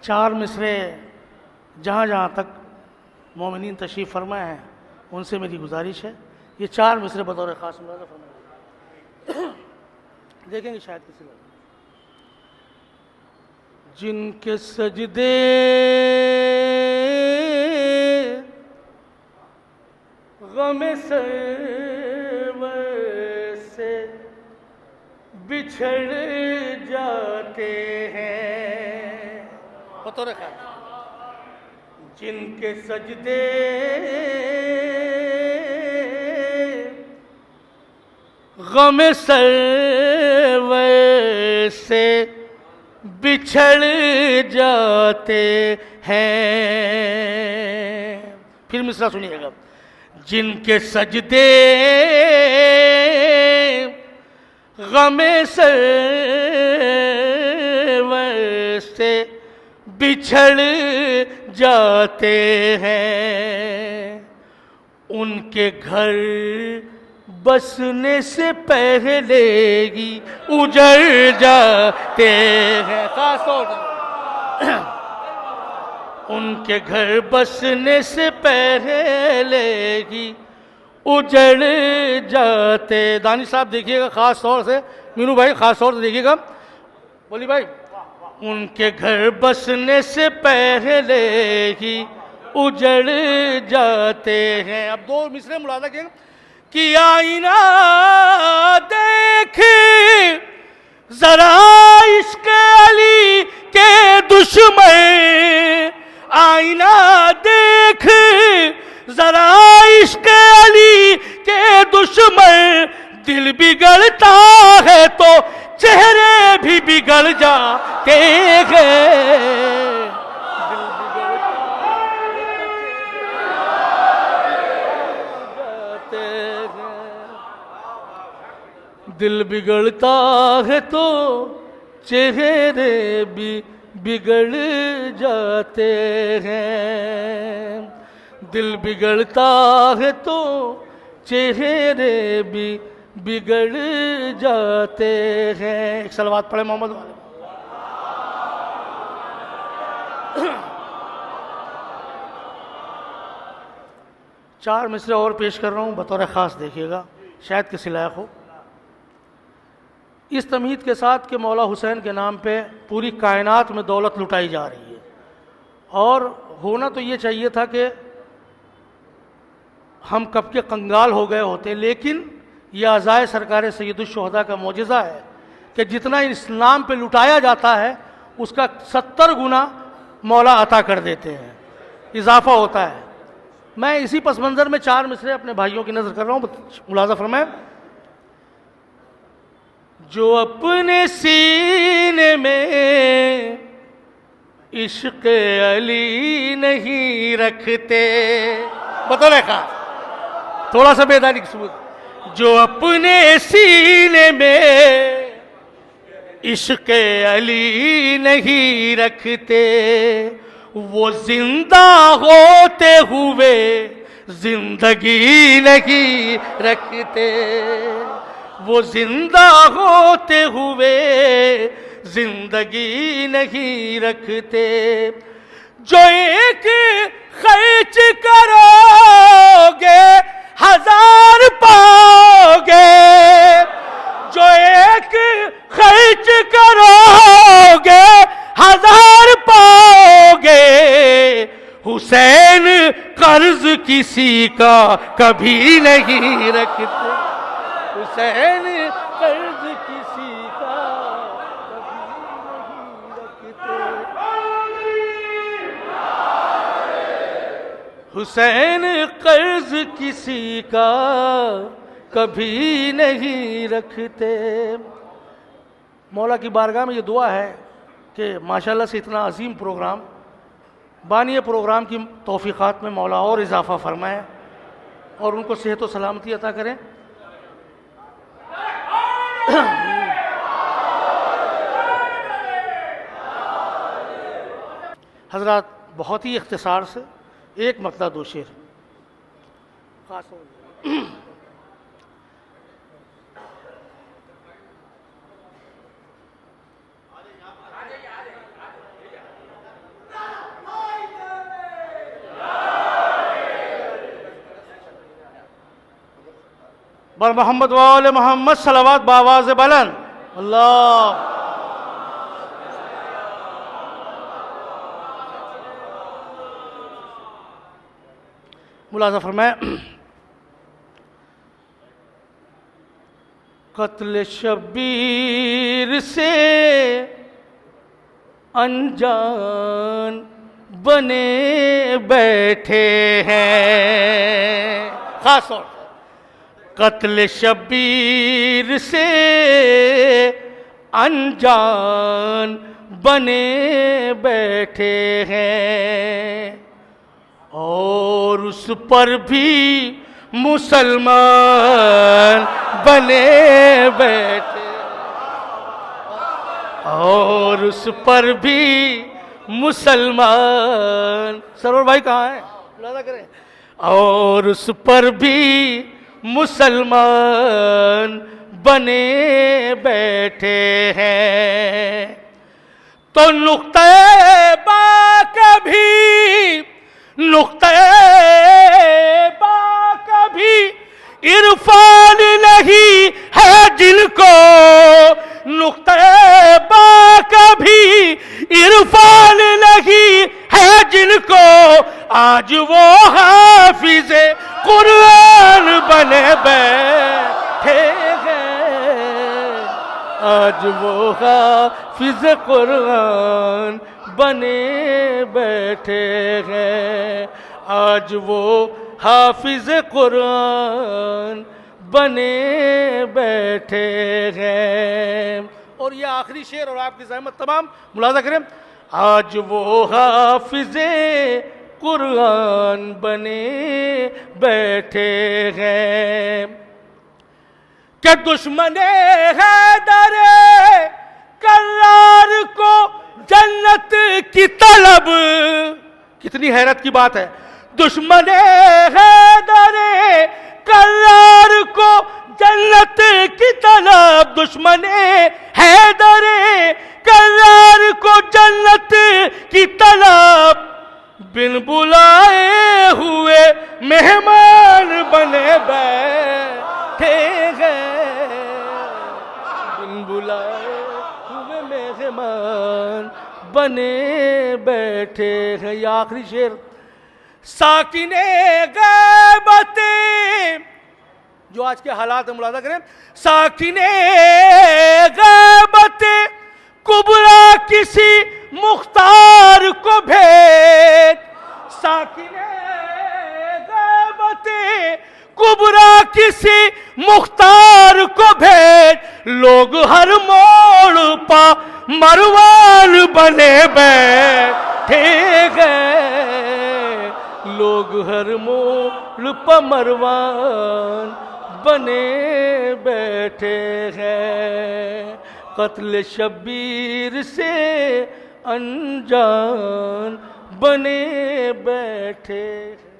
چار مصرے جہاں جہاں تک مومنین تشریف فرمائے ہیں ان سے میری گزارش ہے یہ چار مصرے بطور خاص ملاحظہ فرمائے دیکھیں گے شاید کسی کو جن کے سجدے غم سرور سے بچھڑ جاتے ہیں بطور خاص جن کے سجدے غم سرور سے بچھڑ جاتے ہیں پھر مصرع سنیے گا جن کے سجدے غم سرور سے بچھڑ جاتے ہیں ان کے گھر بسنے سے پہلے ہی اجڑ جاتے ہیں خاص طور سے ان کے گھر بسنے سے پہلے ہی اجڑ جاتے دانی صاحب دیکھیے گا خاص طور سے مینو بھائی خاص طور سے دیکھیے گا بولی بھائی ان کے گھر بسنے سے پہلے ہی اجڑ جاتے ہیں اب دو مصرے ملاحظہ کیے کہ آئینہ دیکھ ذرا عشق علی کے دشمن آئینہ دیکھ ذرا عشق علی کے دشمن دل بگڑتا ہے تو چہرے بھی بگڑ جاتے ہیں دل بگڑتا ہے تو چہرے بھی بگڑ جاتے ہیں دل بگڑتا ہے تو چہرے بھی بگڑ جاتے ہیں ایک صلوات پڑھے محمد والے چار مصرے اور پیش کر رہا ہوں بطور خاص دیکھیے گا شاید کسی لائق ہو اس تمہید کے ساتھ کہ مولا حسین کے نام پہ پوری کائنات میں دولت لٹائی جا رہی ہے اور ہونا تو یہ چاہیے تھا کہ ہم کب کے کنگال ہو گئے ہوتے لیکن یہ عزائے سرکار سید الشہداء کا معجزہ ہے کہ جتنا اس نام پہ لٹایا جاتا ہے اس کا 70 گنا مولا عطا کر دیتے ہیں اضافہ ہوتا ہے میں اسی پس منظر میں چار مصرے اپنے بھائیوں کی نظر کر رہا ہوں ملاحظہ فرمائیں جو اپنے سینے میں عشق علی نہیں رکھتے بطور خاص تھوڑا سا بیداری کی ثبوت جو اپنے سینے میں عشق علی نہیں رکھتے وہ زندہ ہوتے ہوئے زندگی نہیں رکھتے وہ زندہ ہوتے ہوئے زندگی نہیں رکھتے جو ایک خرچ کرو گے 1000 پاؤ گے جو ایک خرچ کرو گے 1000 پاؤ گے حسین قرض کسی کا کبھی نہیں رکھتے حسین قرض کسی کا کبھی نہیں رکھتے حسین قرض کسی کا کبھی نہیں رکھتے مولا کی بارگاہ میں یہ دعا ہے کہ ماشاءاللہ سے اتنا عظیم پروگرام بانی پروگرام کی توفیقات میں مولا اور اضافہ فرمائے اور ان کو صحت و سلامتی عطا کریں حضرات بہت ہی اختصار سے ایک مطلع دو شعر خاص بر محمد وآل محمد صلوات بآواز بلند. اللہ ملاحظہ فرمائیں. قتل شبیر سے انجان بنے بیٹھے ہیں. خاص طور سے قتل شبیر سے انجان بنے بیٹھے ہیں اور اس پر بھی مسلمان بنے بیٹھے اور اس پر بھی مسلمان. سرور بھائی کہاں ہیں؟ ملاحظہ کریں. اور اس پر بھی مسلمان بنے بیٹھے ہیں. تو نقطہ با کبھی عرفان نہیں ہے جن کو. نقطہ با کبھی عرفان نہیں ہے جن کو. آج وہ حافظ قرآن بنے بیٹھے ہیں. آج وہ حافظ قرآن بنے بیٹھے ہیں. آج وہ حافظ قرآن بنے بیٹھے ہیں. اور یہ آخری شعر اور آپ کی زحمت تمام ملاحظہ کریں. آج وہ حافظ قرآن بنے بیٹھے ہیں کہ دشمن حیدر کرار کو جنت کی طلب. کتنی حیرت کی بات ہے. دشمن حیدر کرار کو جنت کی طلب. دشمن حیدر کرار کو جنت کی طلب. بن بلائے ہوئے مہمان بنے بیٹھے ہیں. بن بلائے ہوئے مہمان بنے بیٹھے ہیں. یہ آخری شعر. ساکن غیبت جو آج کے حالات میں ملاحظہ کریں. ساکن غیبت کبریٰ کسی مختار کو بھیج. ساکن غیبت کبریٰ کسی مختار کو بھیج. لوگ ہر موڑ پا مروان بنے بیٹھے گئے. لوگ ہر موڑ پا مروان بنے بیٹھے ہیں. قتل شبیر سے انجان بنے بیٹھے ہیں.